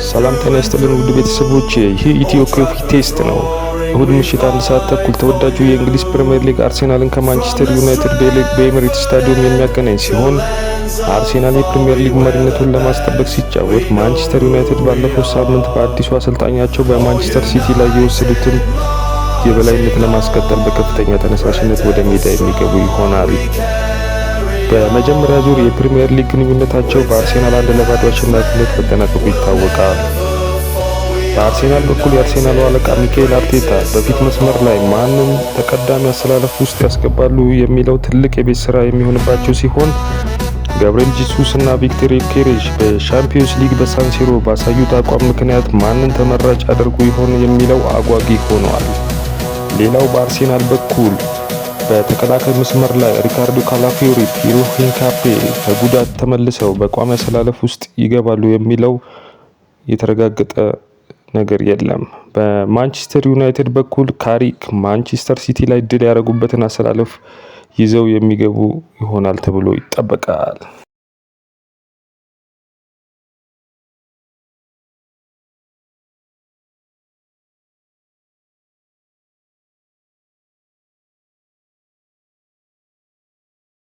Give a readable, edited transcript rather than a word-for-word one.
ሰላም ጤና ይስጥልን ውድ ቤተሰቦች፣ ይህ ኢትዮ ኮፊ ቴስት ነው። እሁድ ምሽት 1 ሰዓት ተኩል ተወዳጁ የእንግሊዝ ፕሪሚየር ሊግ አርሴናልን ከማንቸስተር ዩናይትድ በኤሚሬትስ ስታዲየም የሚያገናኝ ሲሆን አርሴናል የፕሪሚየር ሊግ መሪነቱን ለማስጠበቅ ሲጫወት ማንቸስተር ዩናይትድ ባለፈው ሳምንት በአዲሱ አሰልጣኛቸው በማንቸስተር ሲቲ ላይ የወሰዱትን የበላይነት ለማስቀጠል በከፍተኛ ተነሳሽነት ወደ ሜዳ የሚገቡ ይሆናል። በመጀመሪያ ዙር የፕሪሚየር ሊግ ግንኙነታቸው በአርሴናል 1-0 አሸናፊነት መጠናቀቁ ይታወቃል። በአርሴናል በኩል የአርሴናሉ አለቃ ሚካኤል አርቴታ በፊት መስመር ላይ ማንን ተቀዳሚ አሰላለፍ ውስጥ ያስገባሉ የሚለው ትልቅ የቤት ስራ የሚሆንባቸው ሲሆን ጋብሪኤል ጂሱስ እና ቪክቶር ዮኬሬሽ በሻምፒዮንስ ሊግ በሳንሲሮ ባሳዩት አቋም ምክንያት ማንን ተመራጭ ያደርጉ ይሆን የሚለው አጓጊ ሆኗል። ሌላው በአርሴናል በኩል በተከላካይ መስመር ላይ ሪካርዶ ካላፊዮሪ፣ ፒሮ ሂንካፔ ከጉዳት ተመልሰው በቋሚ አሰላለፍ ውስጥ ይገባሉ የሚለው የተረጋገጠ ነገር የለም። በማንቸስተር ዩናይትድ በኩል ካሪክ ማንቸስተር ሲቲ ላይ ድል ያደረጉበትን አሰላለፍ ይዘው የሚገቡ ይሆናል ተብሎ ይጠበቃል።